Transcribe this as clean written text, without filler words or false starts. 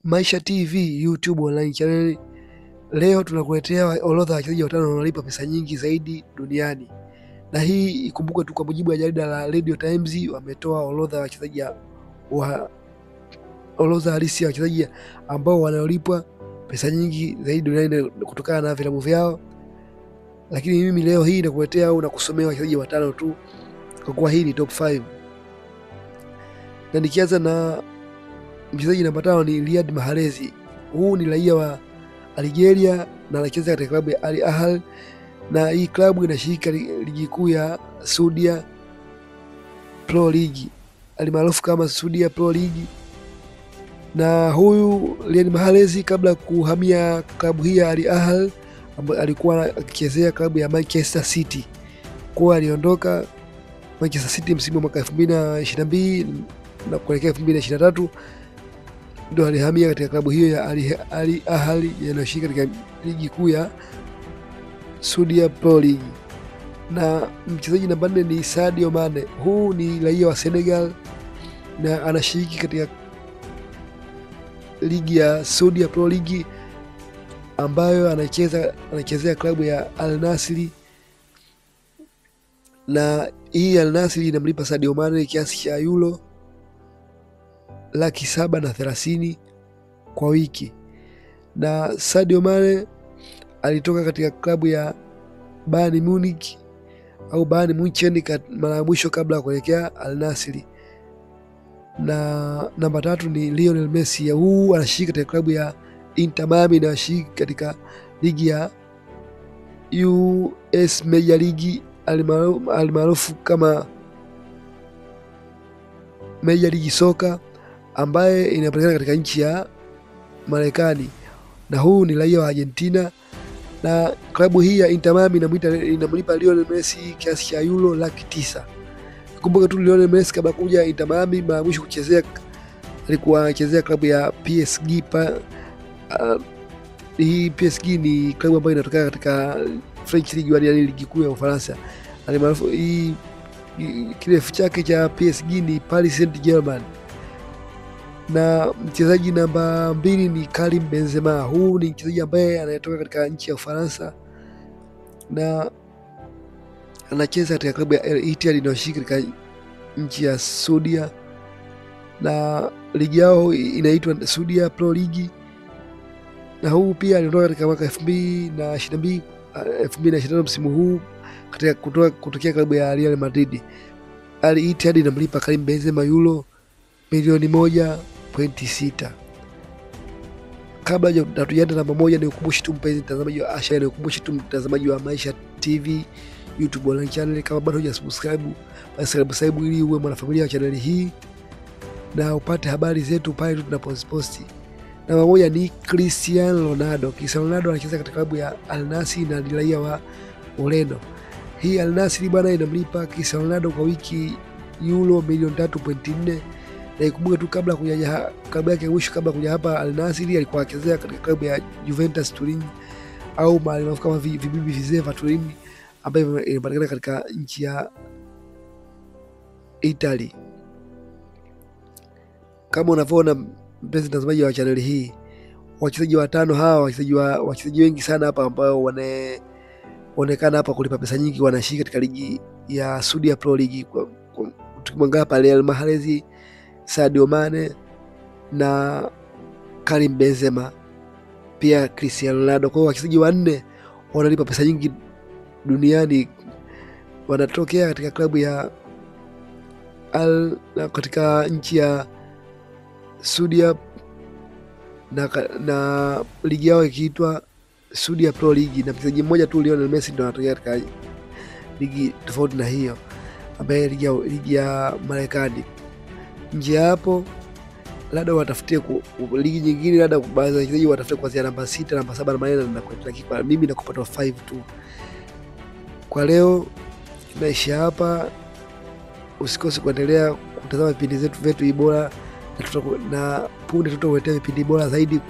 Maisha TV YouTube online channel. Leo tunakuletea orodha ya wachezaji watano wanaolipa pesa nyingi zaidi duniani. Na hii ikumbuke tu, kwa mujibu wa jarida la Radio Times wametoa orodha ya wachezaji orodha halisi ya wachezaji ambao wanaolipwa pesa nyingi zaidi duniani kutokana na vilabu vyao. Lakini mimi leo hii nakuletea au nakusomea wachezaji watano tu, kwa kuwa hii ni top 5. Na nikianza na mchezaji namba 5 ni Riyad Mahrez. Huu ni raia wa Algeria na anacheza katika klabu ya Al Ahly, na hii klabu inashiriki ligi kuu ya Saudi Pro League alimaarufu kama Saudi Pro League. Na huyu Riyad Mahrez kabla ya kuhamia klabu hii ya Al Ahly alikuwa akichezea klabu ya Manchester City. Kwa aliondoka Manchester City msimu wa mwaka 2022 na kuelekea 2023 ndio alihamia katika klabu hiyo ya Al Ahly inayoshiriki katika ligi kuu ya Saudi Pro League. Na mchezaji namba 4 ni Sadio Mane. Huu ni raia wa Senegal na anashiriki katika ligi ya Saudi Pro League ambayo anachezea klabu ya Al Nassr. Na hii Al Nassr inamlipa Sadio Mane kiasi cha euro 730,000 kwa wiki. Na Sadio Mane alitoka katika klabu ya Bayern Munich au Bayern Munchen mara ya mwisho kabla ya kuelekea Al Nassr. Na namba 3 ni Lionel Messi. Huu anashiriki katika klabu ya Inter Miami na anashiriki katika ligi ya US Major League almaarufu kama Major League Soccer, ambaye inapatikana katika nchi ya Marekani. Na huu ni raia wa Argentina, na klabu hii ya Inter Miami inamlipa Lionel Messi kiasi cha euro 900,000. Kumbuka tu Lionel Messi kabla kuja Inter Miami mara mwisho kuchezea alikuwa anachezea klabu ya PSG. Hii PSG ni klabu ambayo inatoka katika French League, yaani ligi kuu ya Ufaransa. Alimaarufu hii kirefu chake cha PSG ni Paris Saint-Germain. Na mchezaji namba 2 ni Karim Benzema. Huu ni mchezaji ambaye anayetoka katika nchi ya Ufaransa na anacheza katika klabu ya Al Ittihad inayoshiriki katika nchi ya Saudi, na ligi yao inaitwa Saudi Pro League. Na huu pia aliondoka katika mwaka 2022 2025 msimu huu katika kutokea klabu ya Real Madrid. Al Ittihad inamlipa Karim Benzema euro milioni 1.6. Kabla hatujaenda namba 1, ni ukumbushe tu mpenzi mtazamaji wa Asha, ni ukumbushe tu mtazamaji wa Maisha TV YouTube online channel, kama bado hujasubscribe basi subscribe ili uwe mwanafamilia wa channel hii na upate habari zetu pale tu tunapoziposti. Namba 1 ni Cristiano Ronaldo. Cristiano Ronaldo anacheza katika klabu ya Al Nassr na ni raia wa Ureno. Hii Al Nassr bwana inamlipa Cristiano Ronaldo kwa wiki euro milioni 3.4. Na ikumbuke tu kabla kuja klabu yake mwisho kabla kuja hapa Al Nassr alikuwa akichezea katika klabu ya Juventus Turin au maarufu kama Vibibi Vizeva Turin, ambayo inapatikana katika nchi ya Italy. Kama unavyoona mpenzi mtazamaji wa channel hii, wachezaji watano hawa, wachezaji wengi sana hapa ambao wanaonekana hapa kulipa pesa nyingi wanashiriki katika ligi ya Saudi Pro League. Tukimwangalia hapa Riyad Mahrez, Sadio Mane na Karim Benzema, pia Cristiano Ronaldo. Kwa hiyo wachezaji wanne wanalipa pesa nyingi duniani, wanatokea katika klabu ya katika nchi ya Saudi na ligi yao ikiitwa Saudi Pro League. Na mchezaji mmoja tu Lionel Messi ndio anatokea katika ligi tofauti na hiyo, ambaye ligi ya Marekani. Nje hapo labda watafutie ligi nyingine, labda baadhi ya wachezaji watafutie kuanzia namba 6, namba 7 na 8 na kuendelea. Kwa mimi nakupa top 5 tu kwa leo. Naisha hapa, usikose kuendelea kutazama vipindi vyetu bora, na punde tutakuletea vipindi bora zaidi.